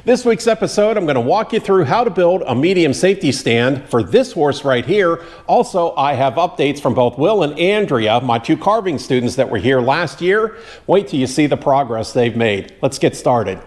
This week's episode, I'm going to walk you through how to build a medium safety stand for this horse right here. Also, I have updates from both Will and Andrea, my two carving students that were here last year. Wait till you see the progress they've made. Let's get started.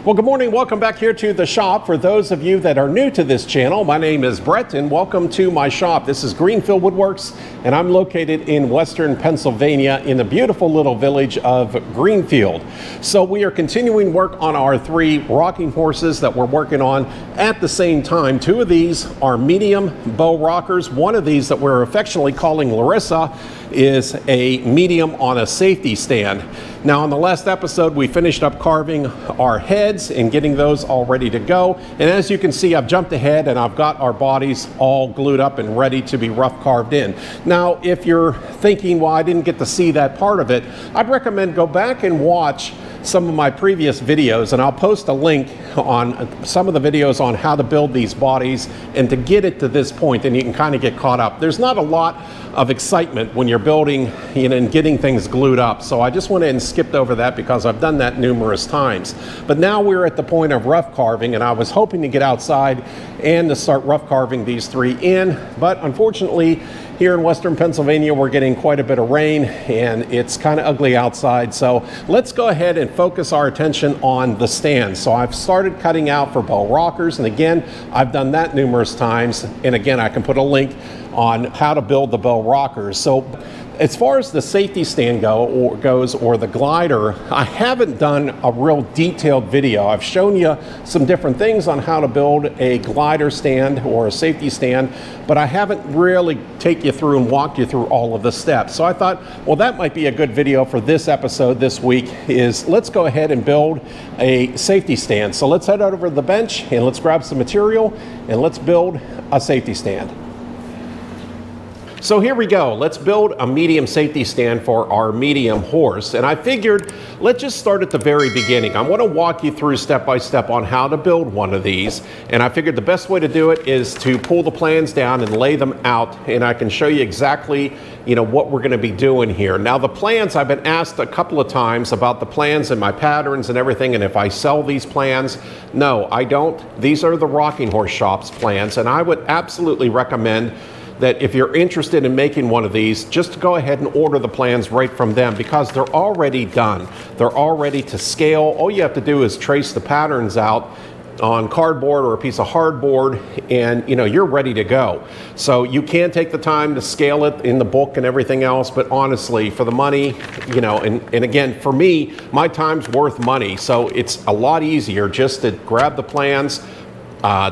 Well, good morning. Welcome back here to the shop. For those of you that are new to this channel, my name is Brett and welcome to my shop. This is Greenfield Woodworks and I'm located in Western Pennsylvania in the beautiful little village of Greenfield. So we are continuing work on our three rocking horses that we're working on at the same time. Two of these are medium bow rockers. One of these that we're affectionately calling Larissa is a medium on a safety stand. Now, in the last episode, we finished up carving our heads and getting those all ready to go. And as you can see, I've jumped ahead and I've got our bodies all glued up and ready to be rough carved in. Now, if you're thinking, well, I didn't get to see that part of it, I'd recommend go back and watch some of my previous videos, and I'll post a link on some of the videos on how to build these bodies and to get it to this point, and you can kind of get caught up. There's not a lot of excitement when you're building and getting things glued up, so I just went ahead and skipped over that because I've done that numerous times. But now we're at the point of rough carving, and I was hoping to get outside and to start rough carving these three in, but unfortunately here in Western Pennsylvania we're getting quite a bit of rain and it's kind of ugly outside, so let's go ahead and focus our attention on the stand. So I've started cutting out for bow rockers, and again, I've done that numerous times, and again, I can put a link on how to build the bow rockers. So as far as the safety stand goes, or the glider, I haven't done a real detailed video. I've shown you some different things on how to build a glider stand or a safety stand, but I haven't really taken you through and walked you through all of the steps. So I thought, well, that might be a good video for this episode this week, is let's go ahead and build a safety stand. So let's head over to the bench and let's grab some material and let's build a safety stand. So here we go. Let's build a medium safety stand for our medium horse. And I figured, let's just start at the very beginning. I want to walk you through step by step on how to build one of these. And I figured the best way to do it is to pull the plans down and lay them out. And I can show you exactly, what we're going to be doing here. Now the plans, I've been asked a couple of times about the plans and my patterns and everything, and if I sell these plans. No, I don't. These are the Rocking Horse Shop's plans, and I would absolutely recommend that if you're interested in making one of these, just go ahead and order the plans right from them because they're already done. They're all ready to scale. All you have to do is trace the patterns out on cardboard or a piece of hardboard, and you're ready to go. So you can take the time to scale it in the book and everything else, but honestly, for the money, and again, for me, my time's worth money, so it's a lot easier just to grab the plans,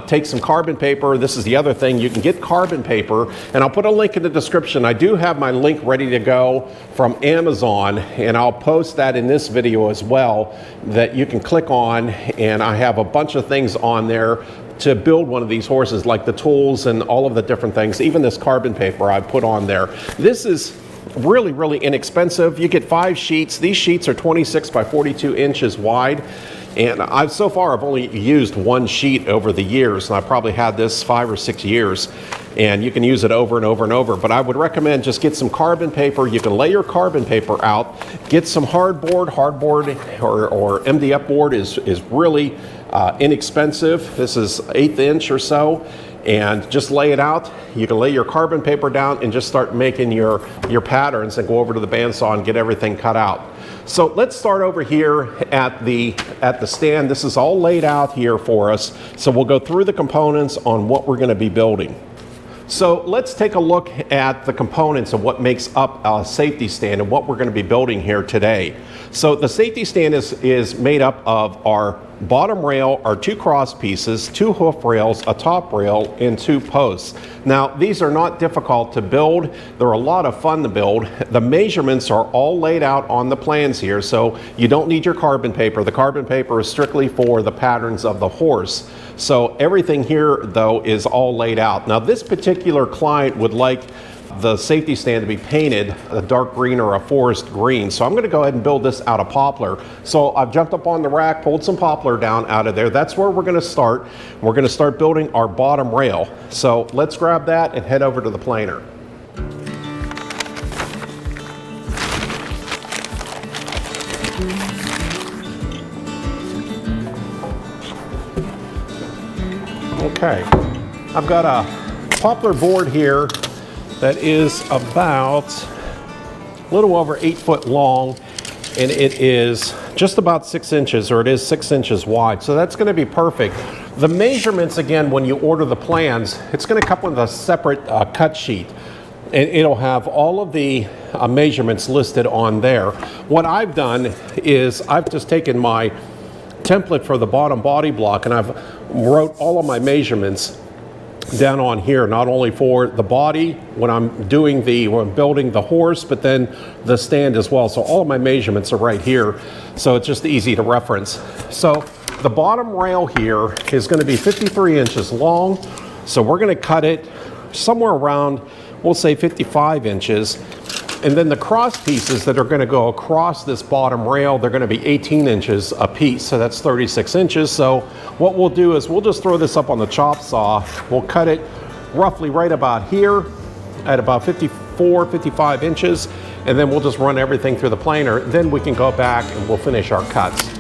take some carbon paper. This is the other thing, you can get carbon paper, and I'll put a link in the description. I do have my link ready to go from Amazon, and I'll post that in this video as well, that you can click on, and I have a bunch of things on there to build one of these horses, like the tools and all of the different things. Even this carbon paper I put on there. This is really, really inexpensive. You get 5 sheets. These sheets are 26 by 42 inches wide. And so far I've only used one sheet over the years, and I've probably had this 5 or 6 years, and you can use it over and over and over. But I would recommend just get some carbon paper. You can lay your carbon paper out, get some hardboard or MDF board is really inexpensive. This is 1/8 inch or so, and just lay it out. You can lay your carbon paper down and just start making your patterns and go over to the bandsaw and get everything cut out. So let's start over here at the stand. This is all laid out here for us. So we'll go through the components on what we're going to be building. So let's take a look at the components of what makes up a safety stand and what we're going to be building here today. So the safety stand is made up of our bottom rail, our 2 cross pieces, 2 hoof rails, a top rail, and 2 posts. Now, these are not difficult to build. They're a lot of fun to build. The measurements are all laid out on the plans here, so you don't need your carbon paper. The carbon paper is strictly for the patterns of the horse. So everything here, though, is all laid out. Now, this particular client would like the safety stand to be painted a dark green or a forest green. So I'm going to go ahead and build this out of poplar. So I've jumped up on the rack, pulled some poplar down out of there. That's where we're going to start. We're going to start building our bottom rail. So let's grab that and head over to the planer. Okay, I've got a poplar board here that is about a little over 8 foot long, and it is just about 6 inches, or it is 6 inches wide. So that's going to be perfect. The measurements, again, when you order the plans, it's going to come with a separate cut sheet, and it'll have all of the measurements listed on there. What I've done is I've just taken my template for the bottom body block, and I've wrote all of my measurements down on here, not only for the body when I'm building the horse, but then the stand as well. So all of my measurements are right here, so it's just easy to reference. So the bottom rail here is going to be 53 inches long, so we're going to cut it somewhere around, we'll say 55 inches. And then the cross pieces that are going to go across this bottom rail, they're going to be 18 inches a piece, so that's 36 inches. So what we'll do is we'll just throw this up on the chop saw. We'll cut it roughly right about here at about 54, 55 inches, and then we'll just run everything through the planer. Then we can go back and we'll finish our cuts.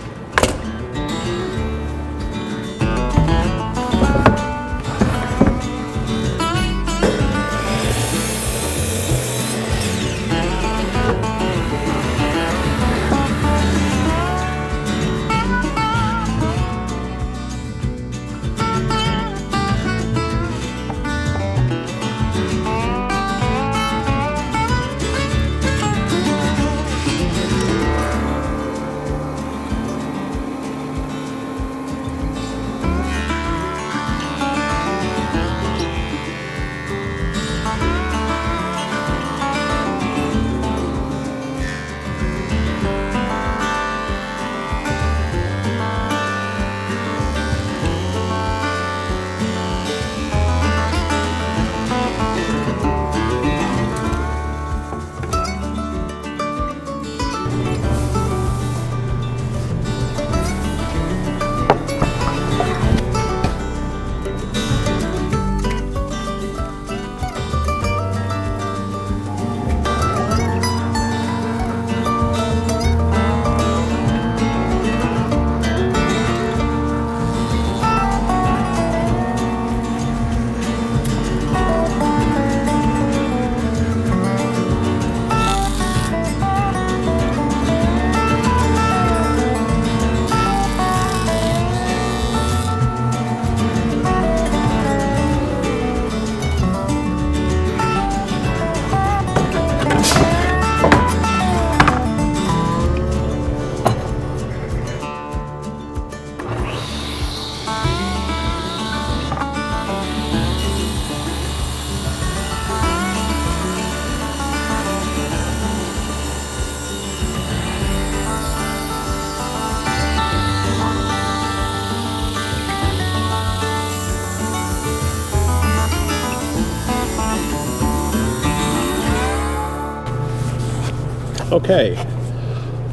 Okay,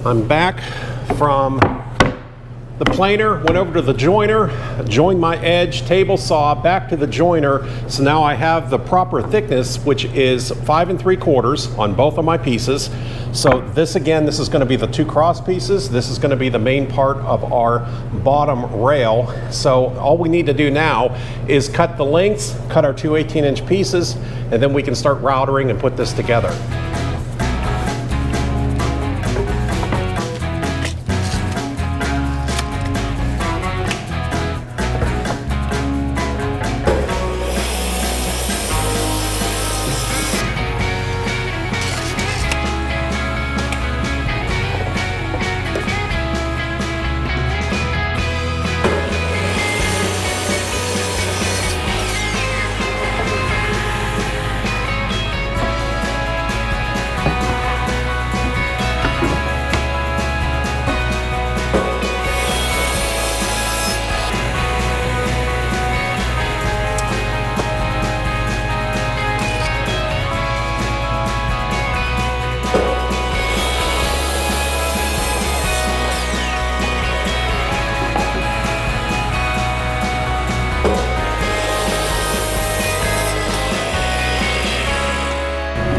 I'm back from the planer, went over to the joiner, joined my edge, table saw, back to the joiner. So now I have the proper thickness, which is 5 3/4 on both of my pieces. So this again, this is going to be the 2 cross pieces. This is going to be the main part of our bottom rail. So all we need to do now is cut the lengths, cut our 2 18-inch pieces, and then we can start routering and put this together.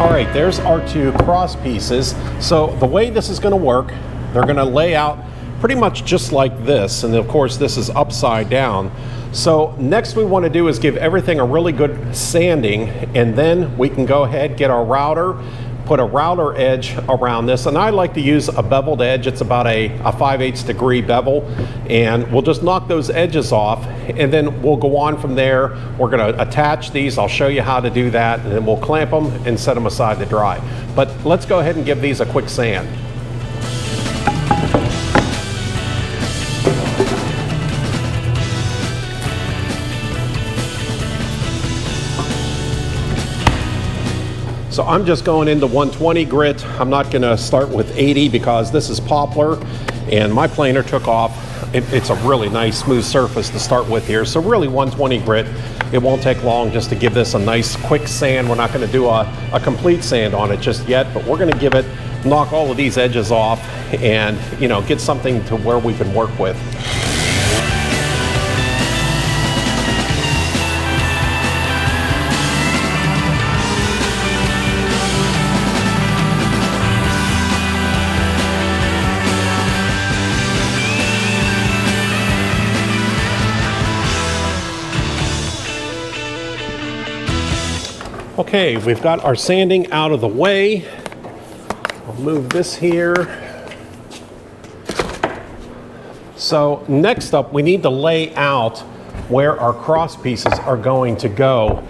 All right, there's our 2 cross pieces. So the way this is going to work, they're going to lay out pretty much just like this. And of course, this is upside down. So next we want to do is give everything a really good sanding, and then we can go ahead, get our router, put a router edge around this. And I like to use a beveled edge. It's about a 5/8 degree bevel. And we'll just knock those edges off, and then we'll go on from there. We're going to attach these. I'll show you how to do that, and then we'll clamp them and set them aside to dry. But let's go ahead and give these a quick sand. So I'm just going into 120 grit. I'm not going to start with 80 because this is Poplar, and my planer took off. It's a really nice smooth surface to start with here. So really 120 grit. It won't take long just to give this a nice quick sand. We're not going to do a complete sand on it just yet, but we're going to give it, knock all of these edges off, and get something to where we can work with. Okay, we've got our sanding out of the way. I'll move this here. So next up, we need to lay out where our cross pieces are going to go.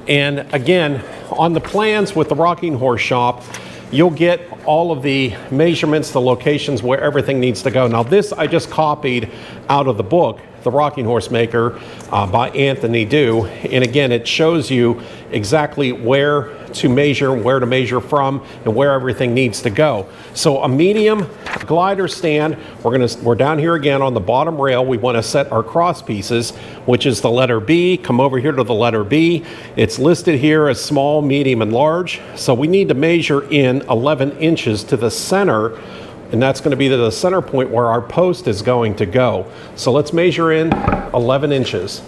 And again, on the plans with the Rocking Horse Shop, you'll get all of the measurements, the locations where everything needs to go. Now this I just copied out of the book, The Rocking Horse Maker by Anthony Dew. And again, it shows you exactly where to measure from, and where everything needs to go. So a medium glider stand, we're down here again on the bottom rail. We want to set our cross pieces, which is the letter B. Come over here to the letter B. It's listed here as small, medium, and large. So we need to measure in 11 inches to the center, and that's going to be the center point where our post is going to go. So let's measure in 11 inches.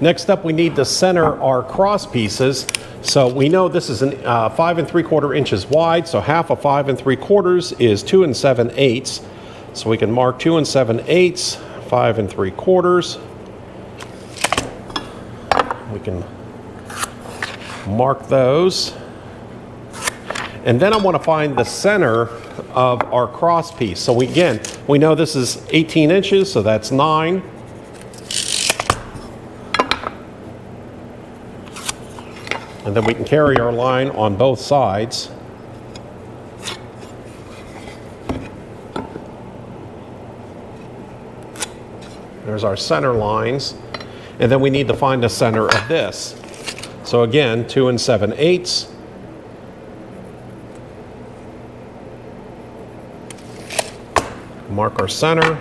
Next up, we need to center our cross pieces. So we know this is 5 3/4 inches wide, so half of 5 3/4 is 2 7/8. So we can mark 2 7/8, 5 3/4. We can mark those. And then I want to find the center of our cross piece. So we know this is 18 inches, so that's 9. And then we can carry our line on both sides. There's our center lines. And then we need to find the center of this. So again, 2 7/8. Mark our center.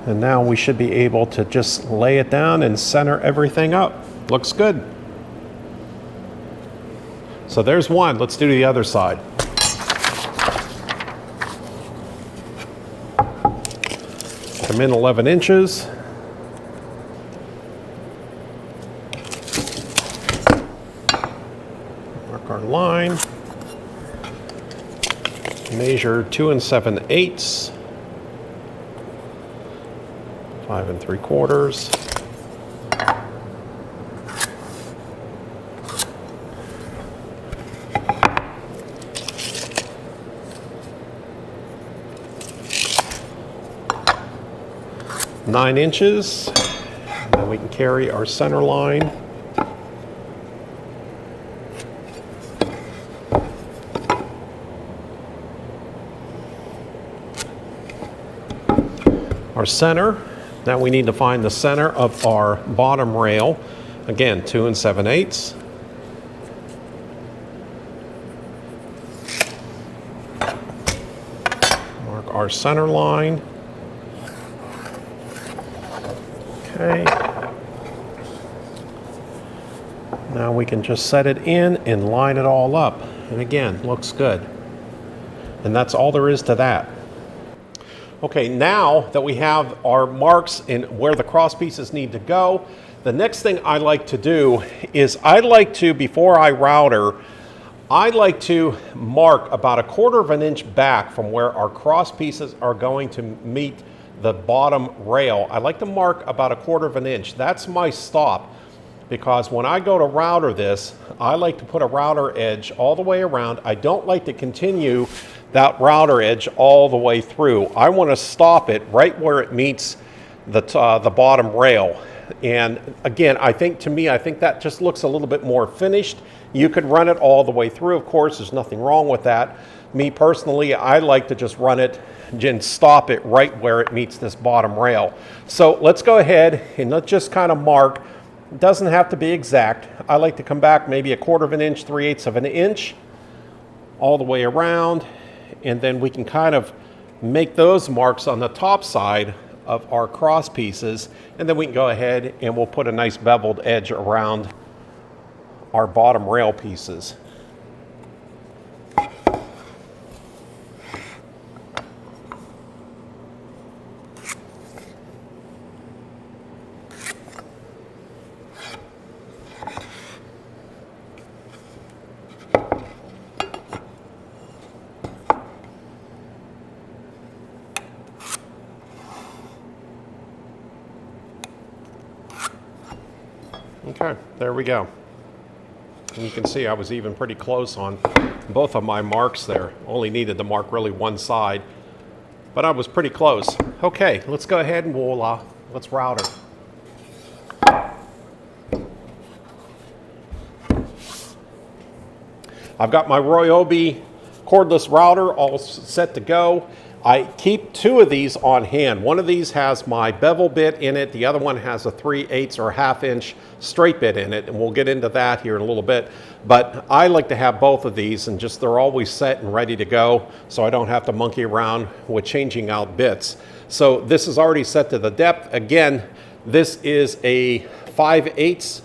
And now we should be able to just lay it down and center everything up. Looks good. So there's one. Let's do the other side. Come in 11 inches. Mark our line. Measure 2 7/8. 5 3/4. Nine inches, and then we can carry our center line. Our center. Now we need to find the center of our bottom rail. Again, 2 7/8. Mark our center line. Okay. Now we can just set it in and line it all up. And again, looks good. And that's all there is to that. Okay, now that we have our marks in where the cross pieces need to go, the next thing I like to do is before I router, I like to mark about 1/4 of an inch back from where our cross pieces are going to meet the bottom rail. I like to mark about 1/4 of an inch. That's my stop, because when I go to router this, I like to put a router edge all the way around. I don't like to continue that router edge all the way through. I want to stop it right where it meets the bottom rail. And again, I think that just looks a little bit more finished. You could run it all the way through, of course, there's nothing wrong with that. Me personally, I like to just run it and stop it right where it meets this bottom rail. So let's go ahead and let's just kind of mark. It doesn't have to be exact. I like to come back maybe 1/4 of an inch, 3/8 of an inch, all the way around. And then we can kind of make those marks on the top side of our cross pieces. And then we can go ahead and we'll put a nice beveled edge around our bottom rail pieces. Okay, there we go. And you can see I was even pretty close on both of my marks there. Only needed to mark really one side, but I was pretty close. Okay, let's go ahead and let's router. I've got my Ryobi cordless router all set to go. I keep 2 of these on hand. One of these has my bevel bit in it. The other one has a 3/8 or 1/2 inch straight bit in it. And we'll get into that here in a little bit. But I like to have both of these and they're always set and ready to go. So I don't have to monkey around with changing out bits. So this is already set to the depth. Again, this is a 5/8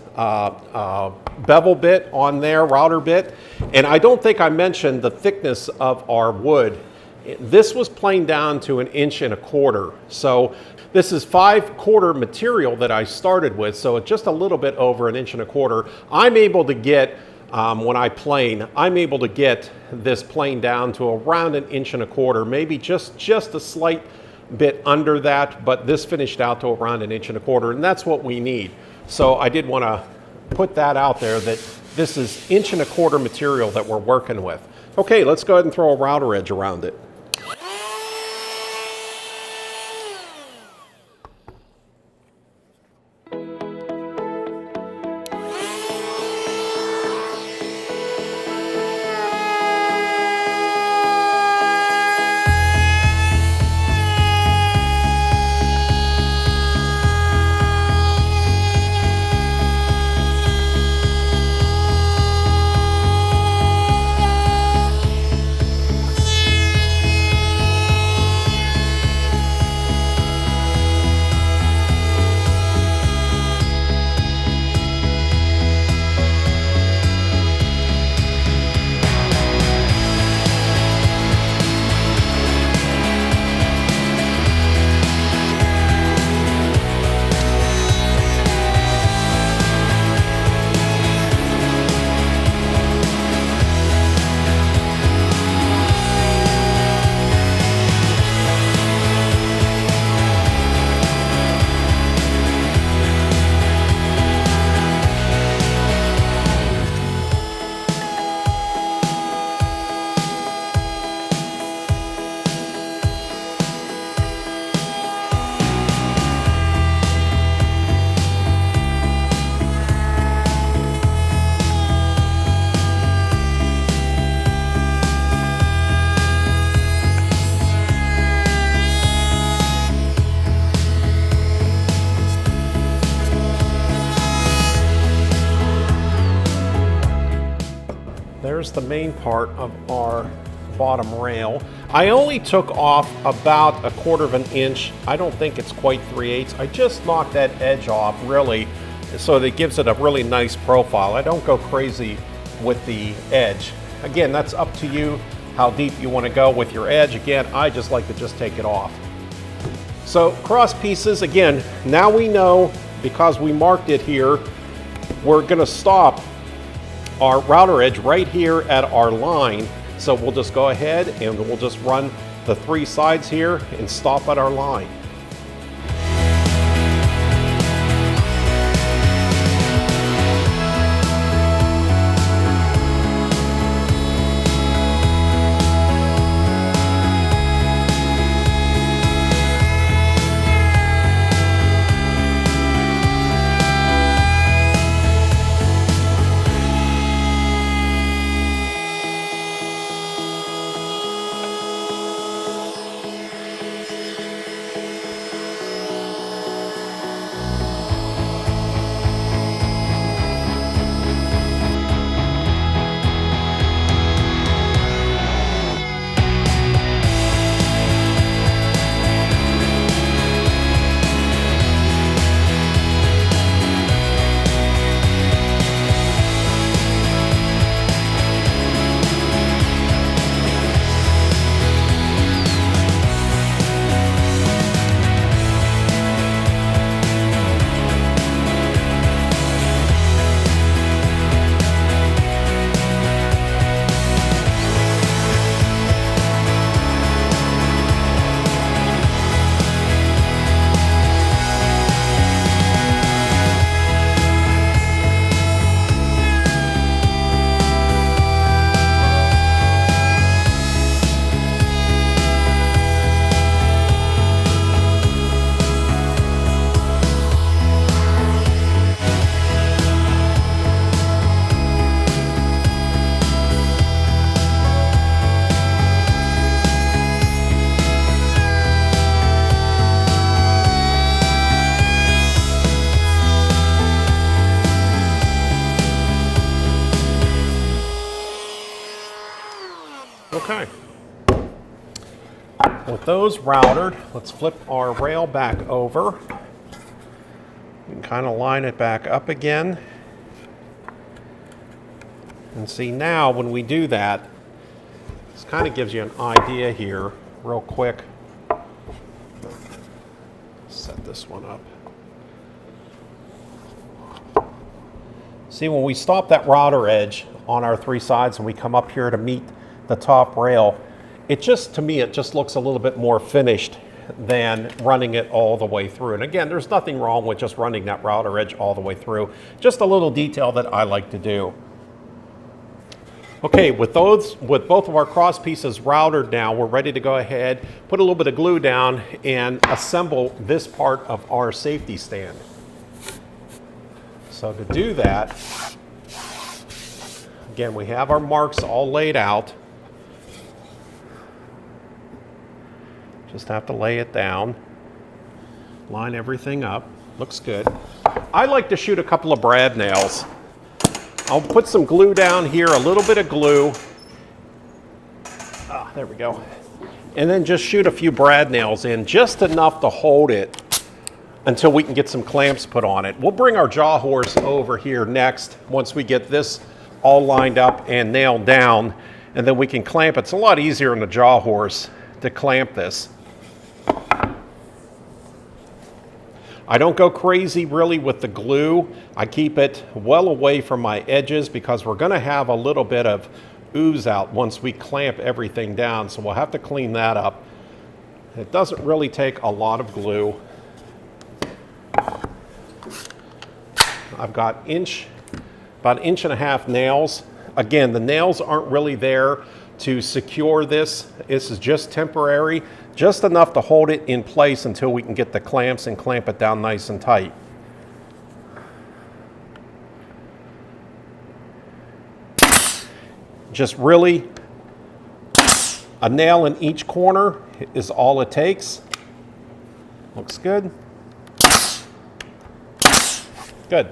bevel bit on there, router bit. And I don't think I mentioned the thickness of our wood. This was planed down to 1 1/4 inches. So this is 5/4 material that I started with. So it's just a little bit over 1 1/4 inches. I'm able to get, when I plane, I'm able to get this plane down to around 1 1/4 inches, maybe just a slight bit under that, but this finished out to around 1 1/4 inches, and that's what we need. So I did want to put that out there, that this is 1 1/4 inch material that we're working with. Okay, let's go ahead and throw a router edge around it. There's the main part of our bottom rail. I only took off about 1/4 of an inch. I don't think it's quite 3/8. I just knocked that edge off really, so that it gives it a really nice profile. I don't go crazy with the edge. Again, that's up to you how deep you want to go with your edge. Again, I just like to just take it off. So cross pieces, again, now we know, because we marked it here, we're going to stop our router edge right here at our line. So we'll just go ahead and we'll just run the 3 sides here and stop at our line. Okay. With those routed, let's flip our rail back over. You can kind of line it back up again. And see now when we do that, this kind of gives you an idea here real quick. Set this one up. See, when we stop that router edge on our 3 sides and we come up here to meet the top rail, it just, to me, it just looks a little bit more finished than running it all the way through. And again, there's nothing wrong with just running that router edge all the way through. Just a little detail that I like to do. Okay, with both of our cross pieces routed now, we're ready to go ahead, put a little bit of glue down and assemble this part of our safety stand. So to do that, again, we have our marks all laid out. Just have to lay it down, line everything up, looks good. I like to shoot a couple of brad nails. I'll put some glue down here, a little bit of glue. Ah, there we go. And then just shoot a few brad nails in, just enough to hold it until we can get some clamps put on it. We'll bring our jaw horse over here next once we get this all lined up and nailed down, and then we can clamp it. It's a lot easier in the jaw horse to clamp this. I don't go crazy really with the glue. I keep it well away from my edges because we're going to have a little bit of ooze out once we clamp everything down, so we'll have to clean that up. It doesn't really take a lot of glue. I've got about 1.5 inch nails. Again, the nails aren't really there to secure this. This is just temporary, just enough to hold it in place until we can get the clamps and clamp it down nice and tight. Just really a nail in each corner is all it takes. Looks good. Good.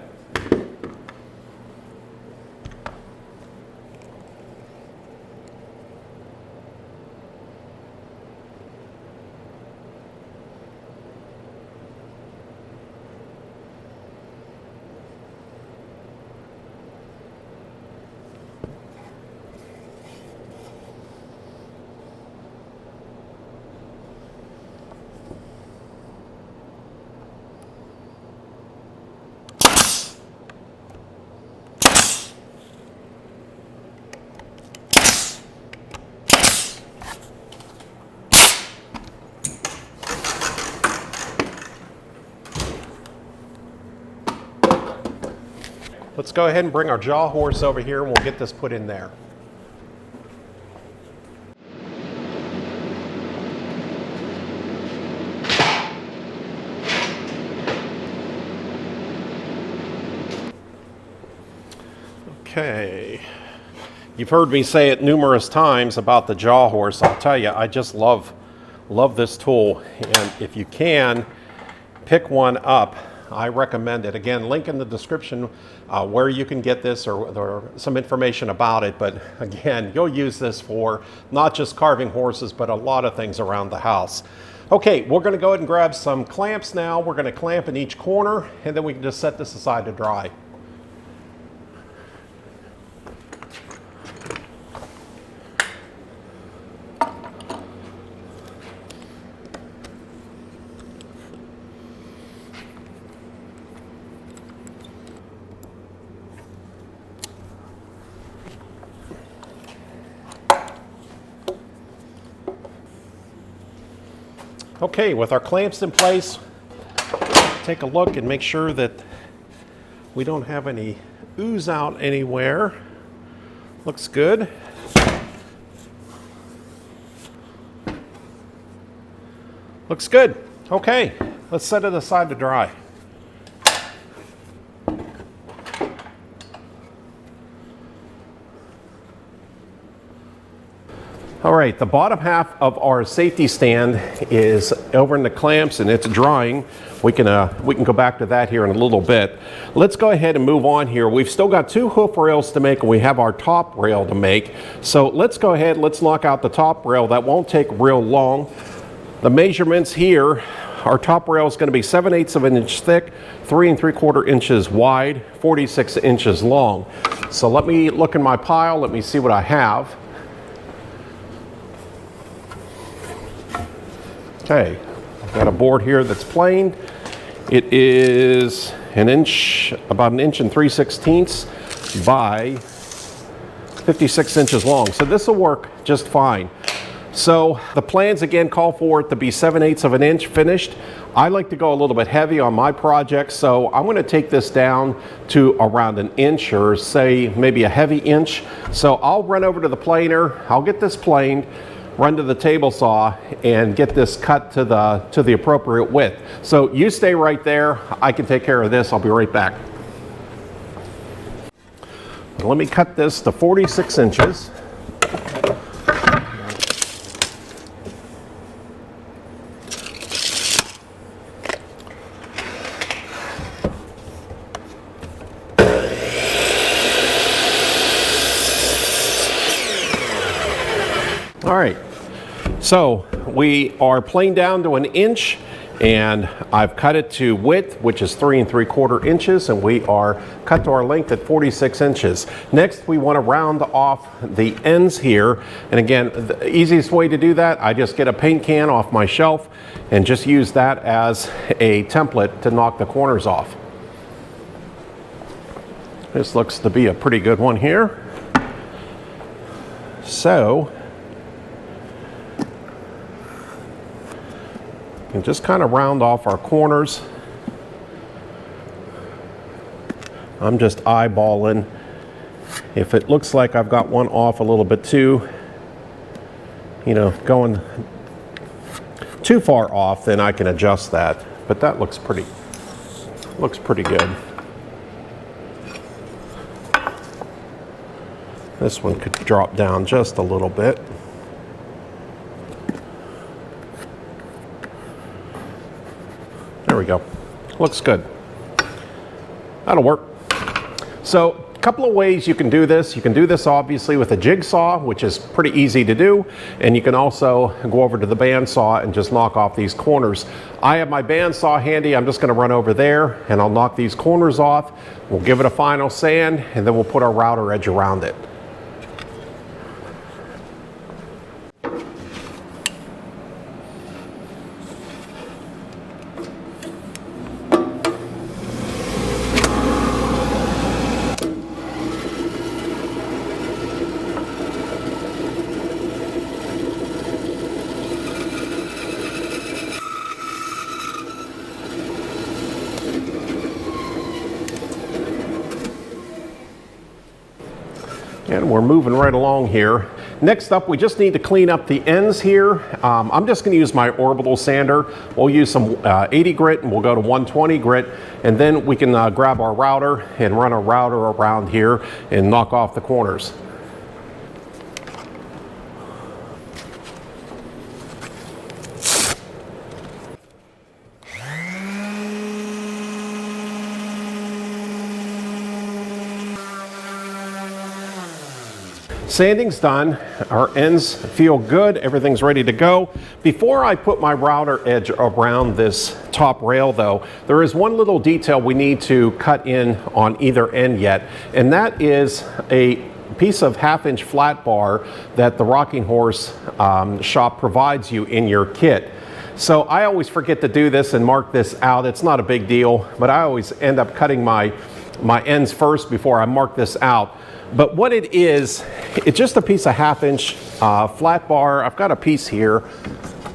Let's go ahead and bring our jaw horse over here and we'll get this put in there. Okay, you've heard me say it numerous times about the jaw horse. I'll tell you, I just love this tool, and if you can pick one up, I recommend it. Again, link in the description where you can get this or some information about it. But again, you'll use this for not just carving horses, but a lot of things around the house. Okay, we're going to go ahead and grab some clamps now. We're going to clamp in each corner, and then we can just set this aside to dry. Okay, with our clamps in place, take a look and make sure that we don't have any ooze out anywhere. Looks good. Looks good. Okay, let's set it aside to dry. All right, the bottom half of our safety stand is over in the clamps and it's drying. We can go back to that here in a little bit. Let's go ahead and move on here. We've still got 2 hoof rails to make and we have our top rail to make. So let's go ahead, let's knock out the top rail. That won't take real long. The measurements here, our top rail is going to be 7/8 of an inch thick, 3 3/4 inches wide, 46 inches long. So let me look in my pile, let me see what I have. Okay, I've got a board here that's planed. It is about an inch and 3/16 by 56 inches long. So this will work just fine. So the plans again call for it to be 7/8 of an inch finished. I like to go a little bit heavy on my project, so I'm going to take this down to around an inch, or say maybe a heavy inch. So I'll run over to the planer, I'll get this planed, run to the table saw and get this cut to the appropriate width. So you stay right there. I can take care of this. I'll be right back. Let me cut this to 46 inches. All right, so we are planed down to an inch and I've cut it to width, which is 3 3/4 inches, and we are cut to our length at 46 inches. Next, we want to round off the ends here. And again, the easiest way to do that, I just get a paint can off my shelf and just use that as a template to knock the corners off. This looks to be a pretty good one here. So, and just kind of round off our corners. I'm just eyeballing. If it looks like I've got one off a little bit too, going too far off, then I can adjust that. But that looks pretty good. This one could drop down just a little bit. There we go. Looks good. That'll work. So a couple of ways you can do this. You can do this obviously with a jigsaw, which is pretty easy to do. And you can also go over to the bandsaw and just knock off these corners. I have my bandsaw handy. I'm just going to run over there and I'll knock these corners off. We'll give it a final sand and then we'll put our router edge around it. And we're moving right along here. Next up, we just need to clean up the ends here. I'm just going to use my orbital sander. We'll use some 80 grit and we'll go to 120 grit, and then we can grab our router and run a router around here and knock off the corners. Sanding's done, our ends feel good, everything's ready to go. Before I put my router edge around this top rail though, there is one little detail we need to cut in on either end yet, and that is a piece of 1/2-inch flat bar that the Rocking Horse shop provides you in your kit. So I always forget to do this and mark this out. It's not a big deal, but I always end up cutting my ends first before I mark this out. But what it is, it's just a piece of 1/2-inch flat bar. I've got a piece here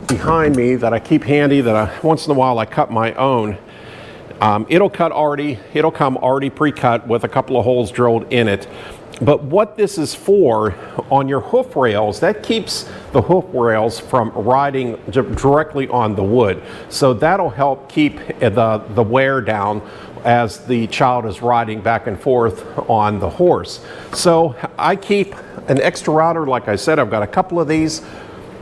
behind me that I keep handy that once in a while I cut my own. It'll come already pre-cut with a couple of holes drilled in it. But what this is for, on your hoof rails, that keeps the hoof rails from riding directly on the wood. So that'll help keep the wear down as the child is riding back and forth on the horse. So I keep an extra router. Like I said, I've got a couple of these.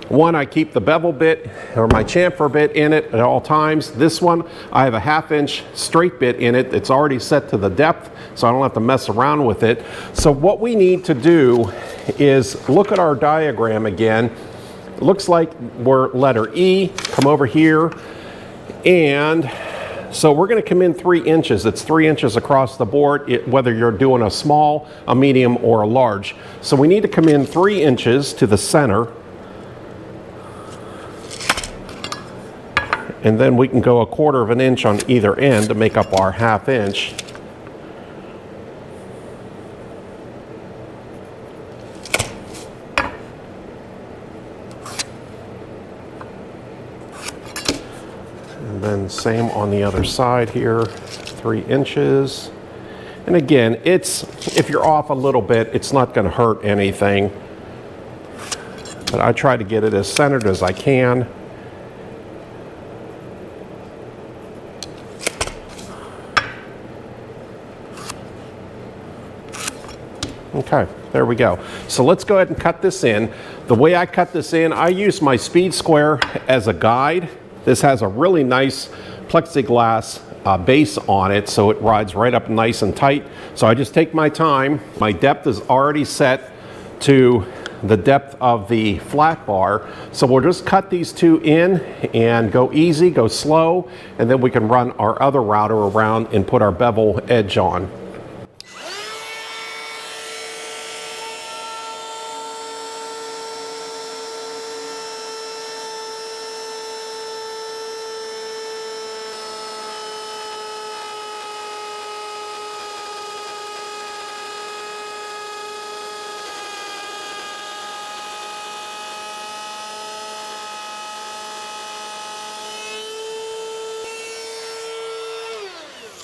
One, I keep the bevel bit or my chamfer bit in it at all times. This one, I have a 1/2-inch straight bit in it. It's already set to the depth, so I don't have to mess around with it. So what we need to do is look at our diagram again. It looks like we're letter E. Come over here, and so we're going to come in 3 inches. It's 3 inches across the board, whether you're doing a small, a medium, or a large. So we need to come in 3 inches to the center. And then we can go 1/4 of an inch on either end to make up our 1/2 inch. And then same on the other side here, 3 inches. And again, if you're off a little bit, it's not going to hurt anything. But I try to get it as centered as I can. Okay, there we go. So let's go ahead and cut this in. The way I cut this in, I use my speed square as a guide. This has a really nice plexiglass base on it, so it rides right up nice and tight. So I just take my time. My depth is already set to the depth of the flat bar. So we'll just cut these two in and go easy, go slow, and then we can run our other router around and put our bevel edge on.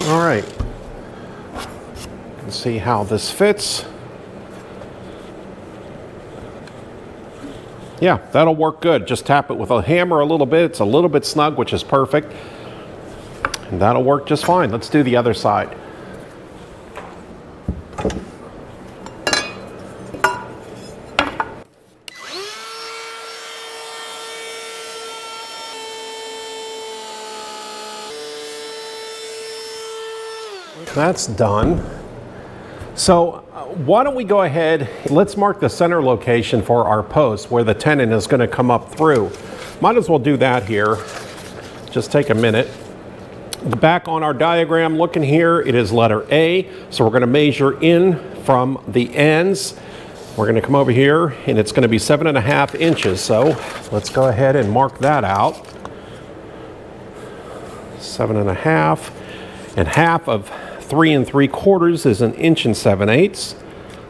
All right, let's see how this fits. Yeah, that'll work good. Just tap it with a hammer a little bit. It's a little bit snug, which is perfect. And that'll work just fine. Let's do the other side. That's done. So why don't we go ahead, let's mark the center location for our post where the tenon is going to come up through. Might as well do that here. Just take a minute. Back on our diagram, looking here, it is letter A. So we're going to measure in from the ends. We're going to come over here and it's going to be 7.5 inches. So let's go ahead and mark that out. 7.5, and half of 3 3/4 is 1 7/8 inches.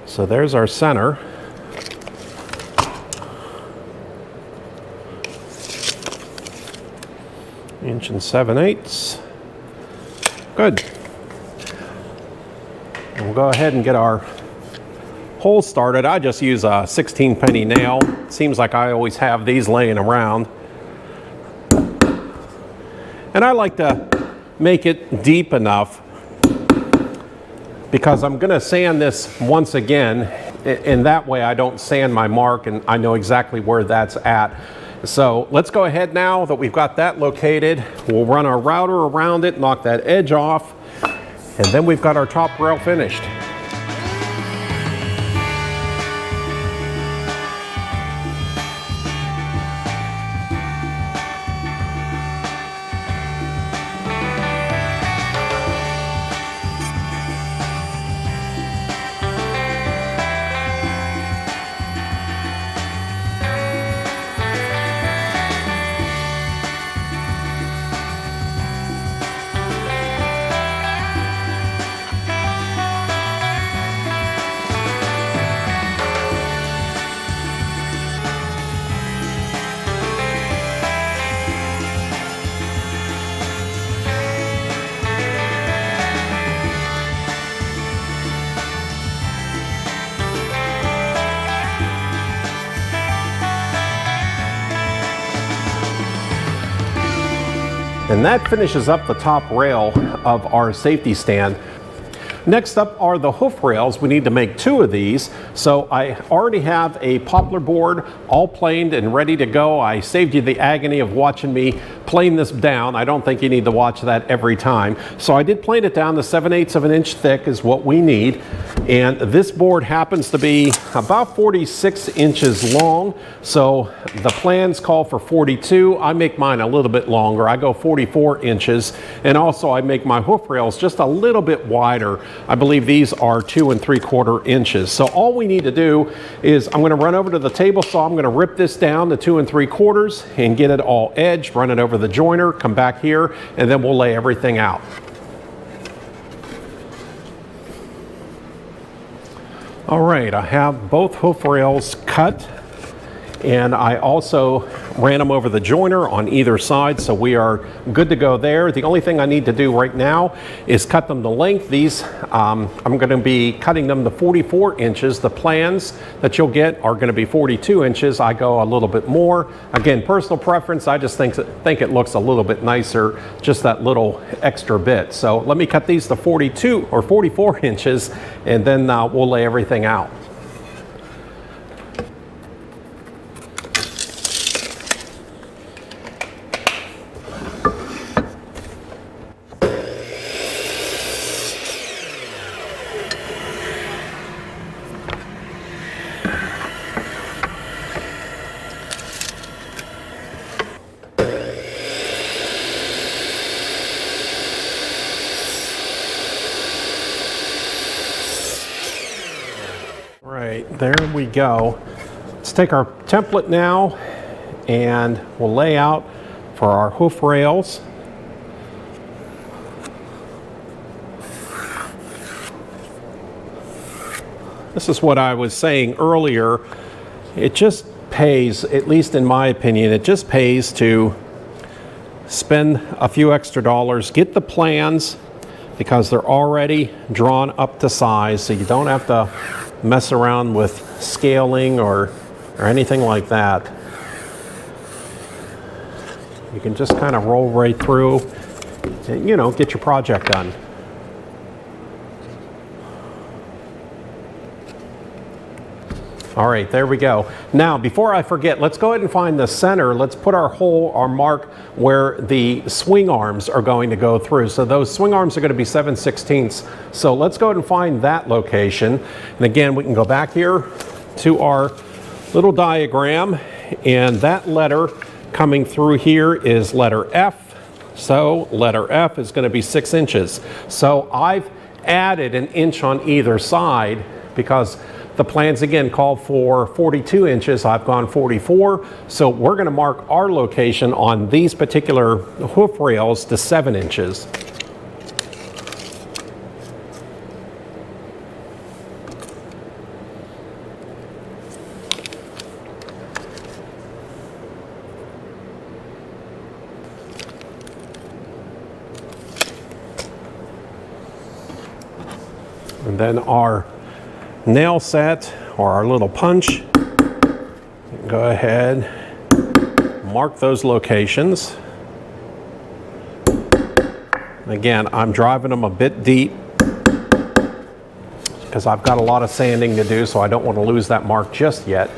So there's our center. Inch and 7/8 inches. Good. And we'll go ahead and get our pull started, I just use a 16 penny nail. Seems like I always have these laying around. And I like to make it deep enough because I'm going to sand this once again, and that way I don't sand my mark and I know exactly where that's at. So let's go ahead now that we've got that located. We'll run our router around it, knock that edge off, and then we've got our top rail finished. And that finishes up the top rail of our safety stand. Next up are the hoof rails. We need to make 2 of these. So I already have a poplar board all planed and ready to go. I saved you the agony of watching me plane this down. I don't think you need to watch that every time. So I did plane it down to 7/8 of an inch thick is what we need. And this board happens to be about 46 inches long. So the plans call for 42. I make mine a little bit longer. I go 44 inches. And also I make my hoof rails just a little bit wider. I believe these are 2 3/4 inches. So all we need to do is I'm going to run over to the table saw. I'm going to rip this down to 2 3/4 and get it all edged, run it over the joiner, come back here, and then we'll lay everything out. All right, I have both hoof rails cut, and I also ran them over the joiner on either side, so we are good to go there. The only thing I need to do right now is cut them to length. These, I'm going to be cutting them to 44 inches. The plans that you'll get are going to be 42 inches. I go a little bit more. Again, personal preference, I just think it looks a little bit nicer, just that little extra bit. So let me cut these to 42 or 44 inches, and then we'll lay everything out. There we go. Let's take our template now and we'll lay out for our hoof rails. This is what I was saying earlier. It just pays, at least in my opinion, it just pays to spend a few extra dollars, get the plans because they're already drawn up to size, so you don't have to mess around with scaling or anything like that. You can just kind of roll right through and, you know, get your project done. All right, there we go. Now, before I forget, let's go ahead and find the center. Let's put our hole, our mark, where the swing arms are going to go through. So those swing arms are going to be 7/16. So let's go ahead and find that location. And again, we can go back here to our little diagram, and that letter coming through here is letter F. So letter F is going to be 6 inches. So I've added an inch on either side because the plans again call for 42 inches. I've gone 44. So we're going to mark our location on these particular hoof rails to 7 inches. And then our nail set or our little punch. Go ahead, mark those locations. Again, I'm driving them a bit deep because I've got a lot of sanding to do, so I don't want to lose that mark just yet.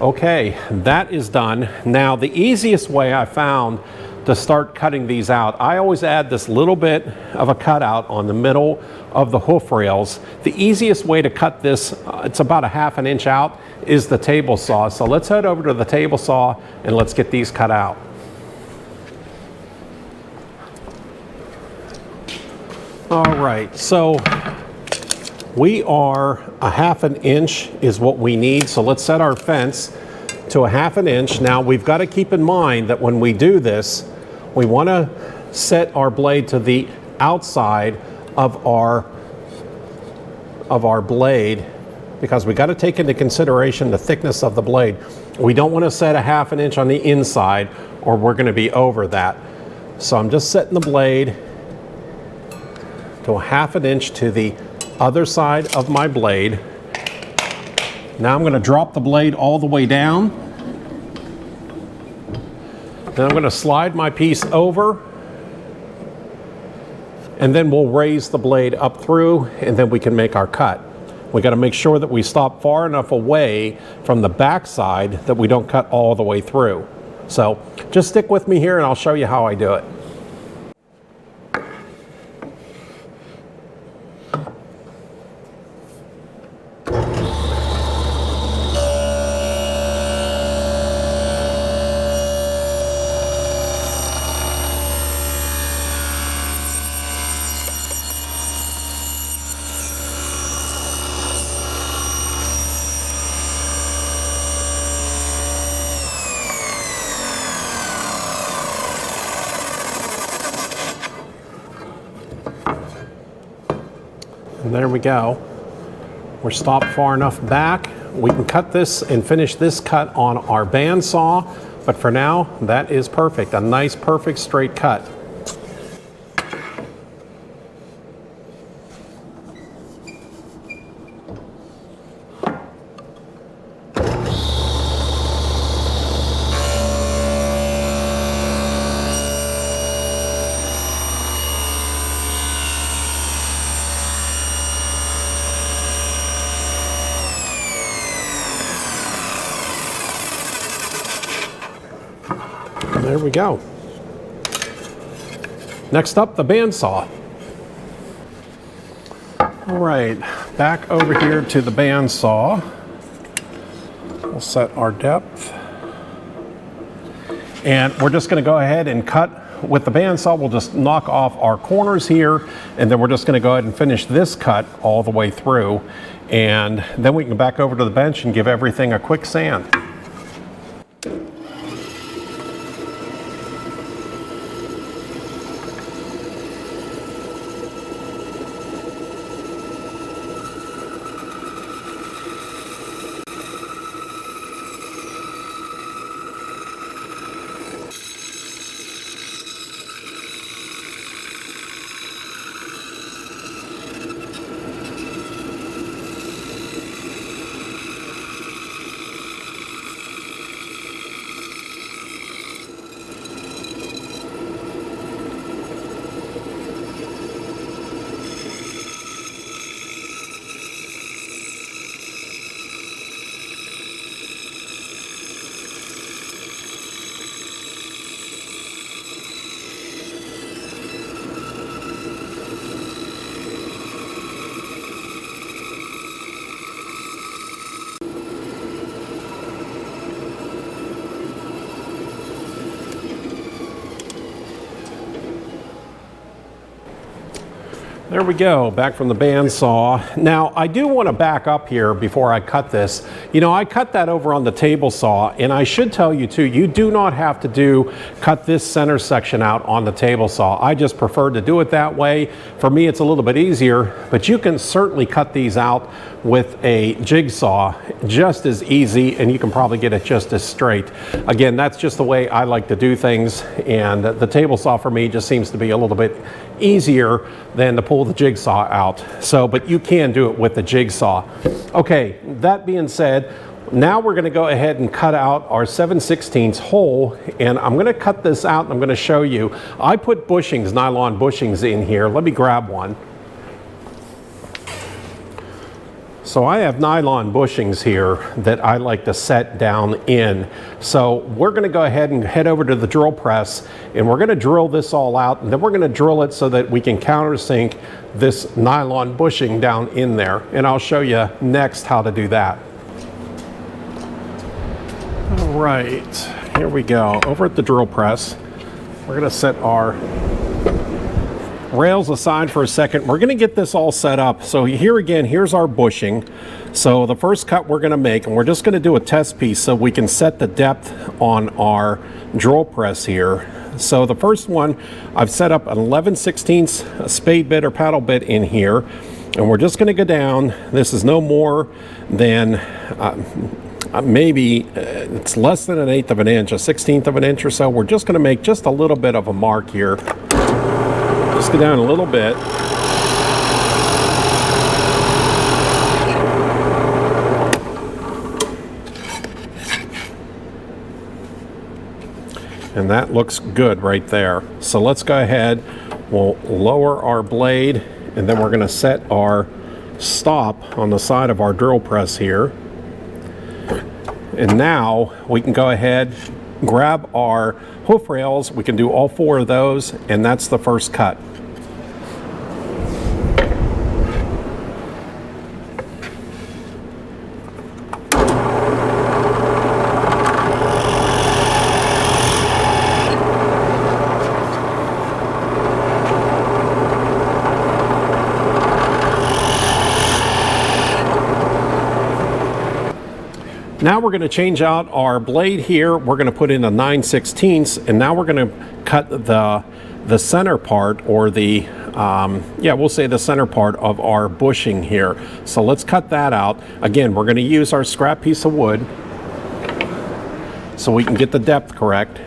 Okay, that is done. Now, the easiest way I found to start cutting these out, I always add this little bit of a cutout on the middle of the hoof rails. The easiest way to cut this, it's about a 1/2 inch out, is the table saw. So let's head over to the table saw and let's get these cut out. All right, so we are a 1/2 inch is what we need. So let's set our fence to a 1/2 inch. Now we've got to keep in mind that when we do this, we want to set our blade to the outside of our blade, because we got to take into consideration the thickness of the blade. We don't want to set a 1/2 inch on the inside or we're going to be over that. So I'm just setting the blade to a 1/2 inch to the other side of my blade. Now I'm going to drop the blade all the way down. Then I'm going to slide my piece over, and then we'll raise the blade up through, and then we can make our cut. We got to make sure that we stop far enough away from the back side that we don't cut all the way through. So just stick with me here and I'll show you how I do it. And there we go. We're stopped far enough back. We can cut this and finish this cut on our bandsaw, but for now, that is perfect. A nice, perfect straight cut. There we go. Next up, the bandsaw. All right, back over here to the bandsaw. We'll set our depth. And we're just going to go ahead and cut with the bandsaw. We'll just knock off our corners here, and then we're just going to go ahead and finish this cut all the way through. And then we can go back over to the bench and give everything a quick sand. There we go, back from the bandsaw. Now, I do want to back up here before I cut this. You know, I cut that over on the table saw, and I should tell you too, you do not have to cut this center section out on the table saw. I just prefer to do it that way. For me, it's a little bit easier, but you can certainly cut these out with a jigsaw just as easy, and you can probably get it just as straight. Again, that's just the way I like to do things, and the table saw for me just seems to be a little bit easier than to pull pull the jigsaw out. So, but you can do it with the jigsaw. Okay, that being said, now we're going to go ahead and cut out our 7/16 hole, and I'm going to cut this out and I'm going to show you. I put bushings, nylon bushings in here. Let me grab one. So I have nylon bushings here that I like to set down in. So we're going to go ahead and head over to the drill press, and we're going to drill this all out, and then we're going to drill it so that we can countersink this nylon bushing down in there. And I'll show you next how to do that. All right, here we go. Over at the drill press, we're going to set our rails aside for a second. We're going to get this all set up. So here again, here's our bushing. So the first cut we're going to make, and we're just going to do a test piece so we can set the depth on our drill press here. So the first one, I've set up an 11/16 spade bit or paddle bit in here, and we're just going to go down. This is no more than maybe it's less than 1/8 of an inch, 1/16 of an inch or so. We're just going to make just a little bit of a mark here. Just go down a little bit. And that looks good right there. So let's go ahead, we'll lower our blade, and then we're going to set our stop on the side of our drill press here. And now we can go ahead, grab our hoof rails. We can do all 4 of those, and that's the first cut. Now we're going to change out our blade here. We're going to put in a 9/16, and now we're going to cut the center part, or the we'll say the center part of our bushing here. So let's cut that out. Again, we're going to use our scrap piece of wood so we can get the depth correct.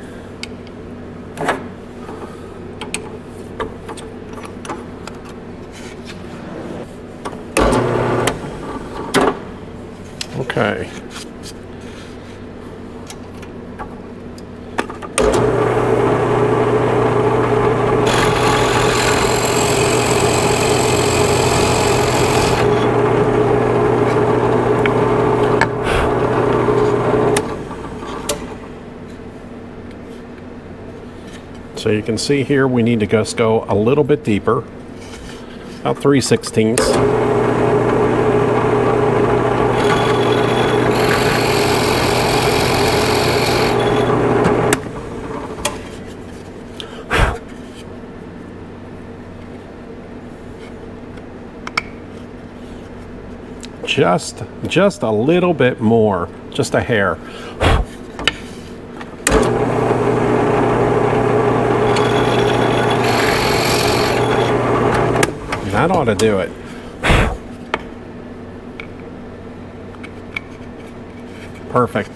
Okay. So you can see here we need to just go a little bit deeper, about 3/16. Just a little bit more, just a hair. That ought to do it. Perfect.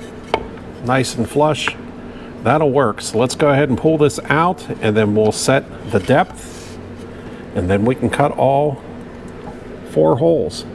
Nice and flush. That'll work. So let's go ahead and pull this out, and then we'll set the depth, and then we can cut all 4 holes.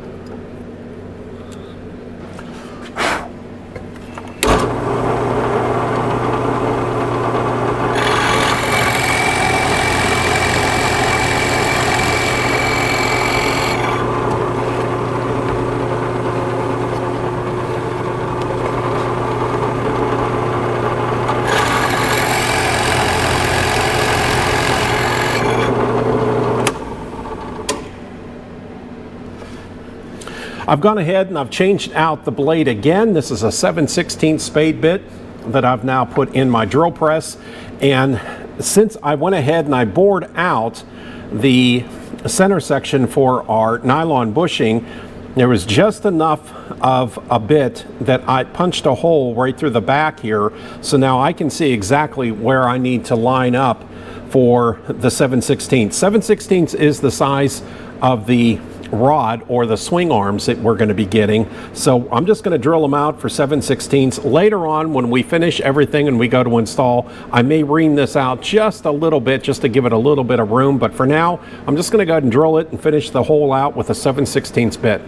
I've gone ahead and I've changed out the blade again. This is a 7/16 spade bit that I've now put in my drill press. And since I went ahead and I bored out the center section for our nylon bushing, there was just enough of a bit that I punched a hole right through the back here. So now I can see exactly where I need to line up for the 7/16. 7/16 is the size of the rod or the swing arms that we're going to be getting. So I'm just going to drill them out for 7/16. Later on, when we finish everything and we go to install, I may ream this out just a little bit just to give it a little bit of room. But for now, I'm just going to go ahead and drill it and finish the hole out with a 7/16 bit.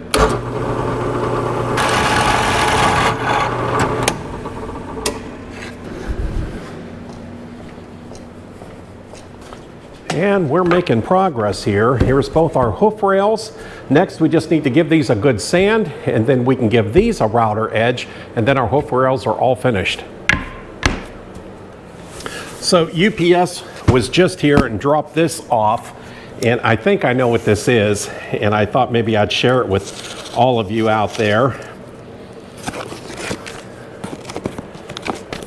And we're making progress here. Here's both our hoof rails. Next, we just need to give these a good sand, and then we can give these a router edge, and then our hoof rails are all finished. So UPS was just here and dropped this off, and I think I know what this is, and I thought maybe I'd share it with all of you out there.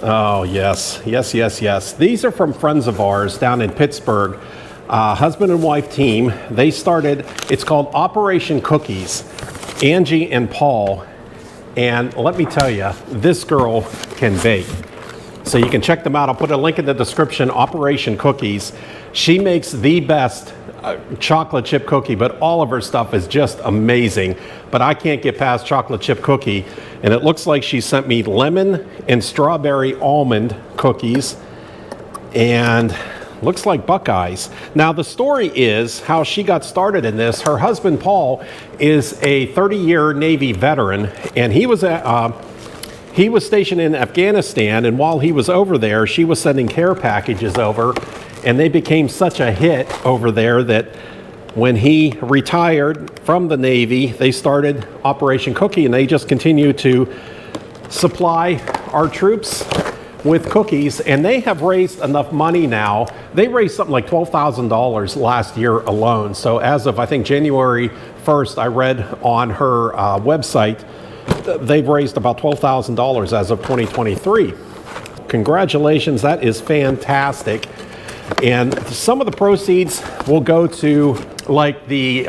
Oh, yes, yes, yes, yes. These are from friends of ours down in Pittsburgh. Husband and wife team. They started, it's called Operation Cookies, Angie and Paul. And let me tell you, this girl can bake. So you can check them out. I'll put a link in the description, Operation Cookies. She makes the best chocolate chip cookie, but all of her stuff is just amazing. But I can't get past chocolate chip cookie. And it looks like she sent me lemon and strawberry almond cookies. And looks like Buckeyes. Now the story is how she got started in this. Her husband Paul is a 30-year Navy veteran, and he was stationed in Afghanistan, and while he was over there, she was sending care packages over, and they became such a hit over there that when he retired from the Navy, they started Operation Cookie, and they just continue to supply our troops with cookies, and they have raised enough money now. They raised something like $12,000 last year alone. So as of, I think, January 1st, I read on her website, they've raised about $12,000 as of 2023. Congratulations, that is fantastic. And some of the proceeds will go to like the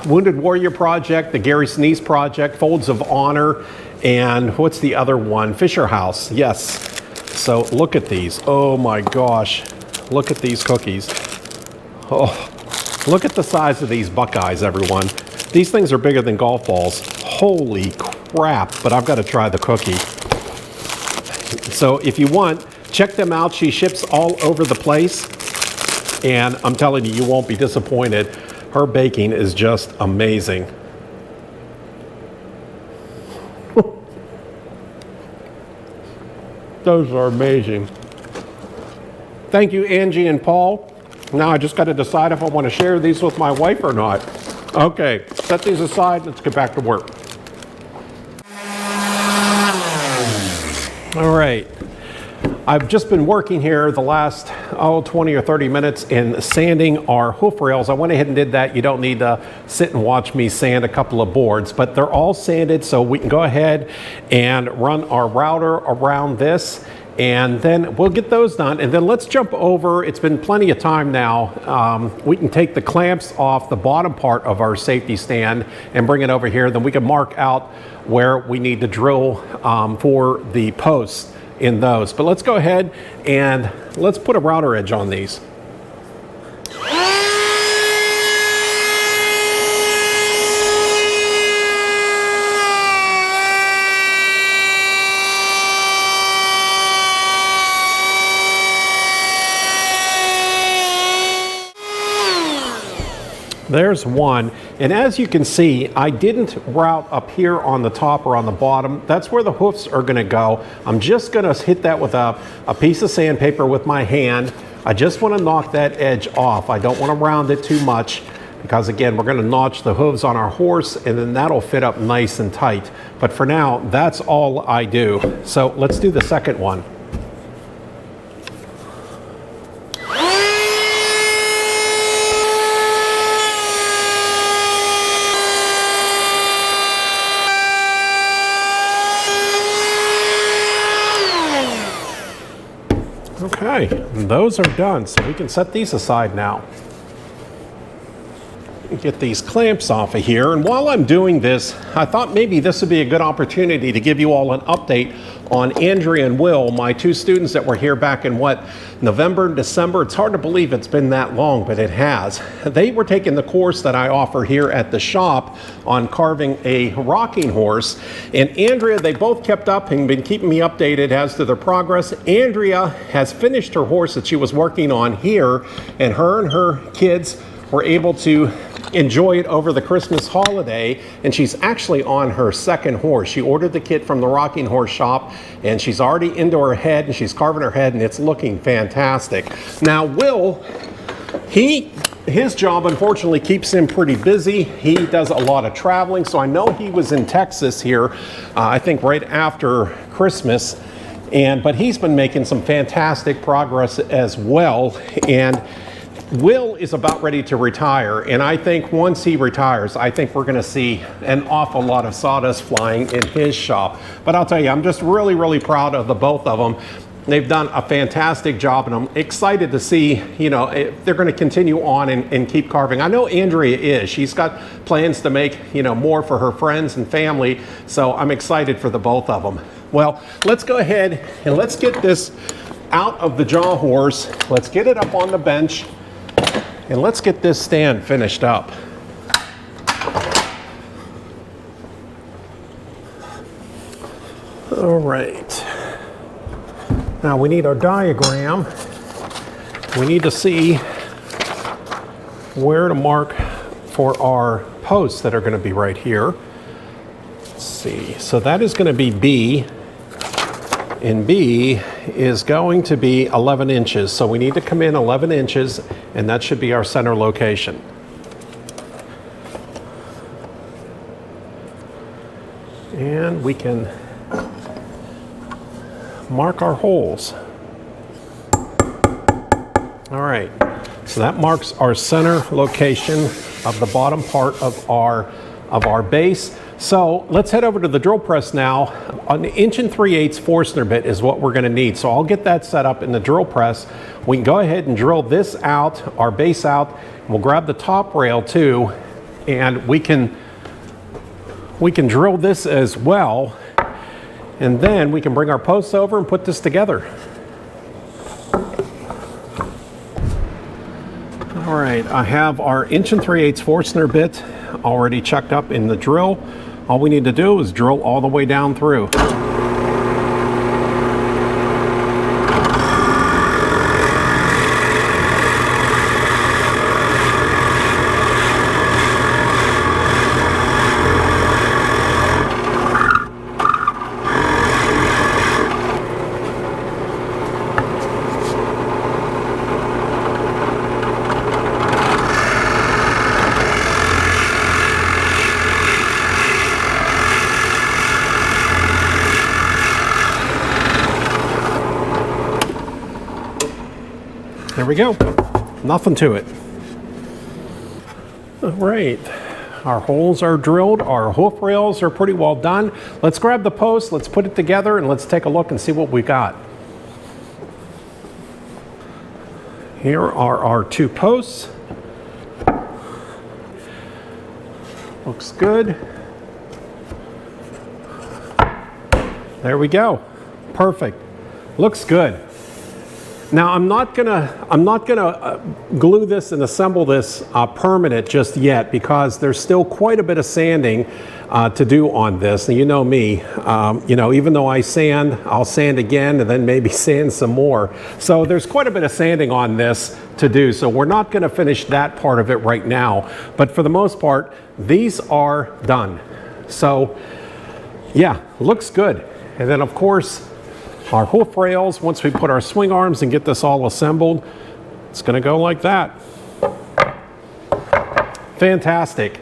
Wounded Warrior Project, the Gary Sinise Project, Folds of Honor, and what's the other one? Fisher House, yes. So look at these. Oh my gosh. Look at these cookies. Oh, look at the size of these Buckeyes, everyone. These things are bigger than golf balls. Holy crap, but I've got to try the cookie. So if you want, check them out. She ships all over the place. And I'm telling you, you won't be disappointed. Her baking is just amazing. Those are amazing. Thank you, Angie and Paul. Now I just got to decide if I want to share these with my wife or not. Okay, set these aside. Let's get back to work. All right. I've just been working here the last 20 or 30 minutes in sanding our hoof rails. I went ahead and did that. You don't need to sit and watch me sand a couple of boards, but they're all sanded, so we can go ahead and run our router around this, and then we'll get those done. And then let's jump over. It's been plenty of time now. We can take the clamps off the bottom part of our safety stand and bring it over here. Then we can mark out where we need to drill for the posts in those. But let's go ahead and let's put a router edge on these. There's one, and as you can see, I didn't route up here on the top or on the bottom. That's where the hoofs are gonna go. I'm just gonna hit that with a piece of sandpaper with my hand. I just wanna knock that edge off. I don't wanna round it too much because again, we're gonna notch the hooves on our horse and then that'll fit up nice and tight. But for now, that's all I do. So let's do the second one. Okay, those are done, so we can set these aside now. Get these clamps off of here, and while I'm doing this, I thought maybe this would be a good opportunity to give you all an update on Andrea and Will, my two students that were here back in November, December. It's hard to believe it's been that long, but it has. They were taking the course that I offer here at the shop on carving a rocking horse. And Andrea, they both kept up and been keeping me updated as to their progress. Andrea has finished her horse that she was working on here, and her kids were able to enjoy it over the Christmas holiday, and she's actually on her second horse. She ordered the kit from the rocking horse shop, and she's already into her head, and she's carving her head, and it's looking fantastic. Now, Will, his job unfortunately keeps him pretty busy. He does a lot of traveling, so I know he was in Texas here, I think right after Christmas, but he's been making some fantastic progress as well. And Will is about ready to retire, and I think once he retires, I think we're going to see an awful lot of sawdust flying in his shop. But I'll tell you, I'm just really, really proud of the both of them. They've done a fantastic job, and I'm excited to see, if they're going to continue on and keep carving. I know Andrea is. She's got plans to make, more for her friends and family, so I'm excited for the both of them. Well, let's go ahead and let's get this out of the jaw horse. Let's get it up on the bench. And let's get this stand finished up. All right. Now we need our diagram. We need to see where to mark for our posts that are going to be right here. Let's see. So that is going to be B. And B is going to be 11 inches. So we need to come in 11 inches, and that should be our center location. And we can mark our holes. All right, so that marks our center location of the bottom part of our base. So let's head over to the drill press now. An 1 3/8 Forstner bit is what we're going to need. So I'll get that set up in the drill press. We can go ahead and drill this out, our base out. We'll grab the top rail too, and we can drill this as well. And then we can bring our posts over and put this together. All right, I have our 1 3/8 Forstner bit already checked up in the drill. All we need to do is drill all the way down through. There we go. Nothing to it. All right. Our holes are drilled. Our hoof rails are pretty well done. Let's grab the post, let's put it together, and let's take a look and see what we got. Here are our two posts. Looks good. There we go. Perfect. Looks good. Now I'm not gonna glue this and assemble this permanent just yet, because there's still quite a bit of sanding to do on this. And you know me, even though I sand, I'll sand again and then maybe sand some more. So there's quite a bit of sanding on this to do. So we're not gonna finish that part of it right now. But for the most part, these are done. So yeah, looks good. And then of course, our hoof rails, once we put our swing arms and get this all assembled, it's going to go like that. Fantastic.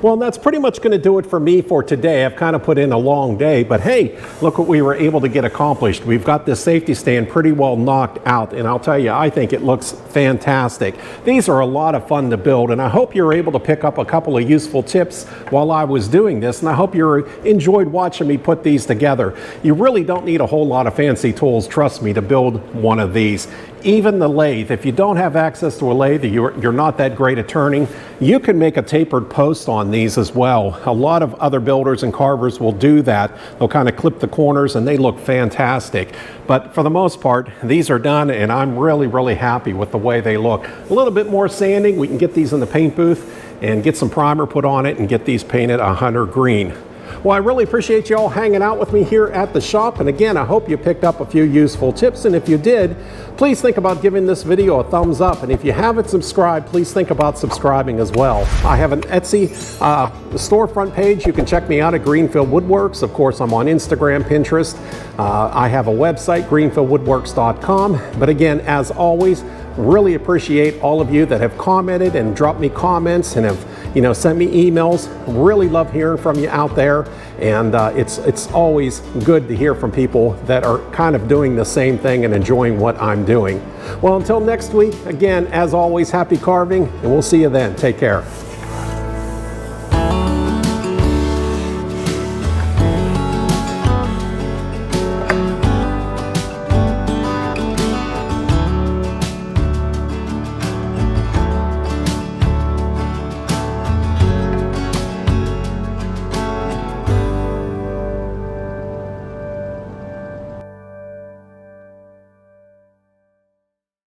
Well, that's pretty much going to do it for me for today. I've kind of put in a long day, but hey, look what we were able to get accomplished. We've got this safety stand pretty well knocked out, and I'll tell you, I think it looks fantastic. These are a lot of fun to build, and I hope you're able to pick up a couple of useful tips while I was doing this, and I hope you enjoyed watching me put these together. You really don't need a whole lot of fancy tools, trust me, to build one of these. even the lathe, if you don't have access to a lathe, you're not that great at turning, you can make a tapered post on these as well. A lot of other builders and carvers will do that. They'll kind of clip the corners and they look fantastic. But for the most part, these are done and I'm really happy with the way they look. A little bit more sanding, we can get these in the paint booth and get some primer put on it and get these painted a hunter green. Well, I really appreciate you all hanging out with me here at the shop. And again, I hope you picked up a few useful tips. And if you did, please think about giving this video a thumbs up. And if you haven't subscribed, please think about subscribing as well. I have an Etsy storefront page. You can check me out at Greenfield Woodworks. Of course, I'm on Instagram, Pinterest. I have a website, greenfieldwoodworks.com. But again, as always, really appreciate all of you that have commented and dropped me comments and have sent me emails. Really love hearing from you out there, and it's always good to hear from people that are kind of doing the same thing and enjoying what I'm doing. Well, until next week, again, as always, happy carving, and we'll see you then. Take care.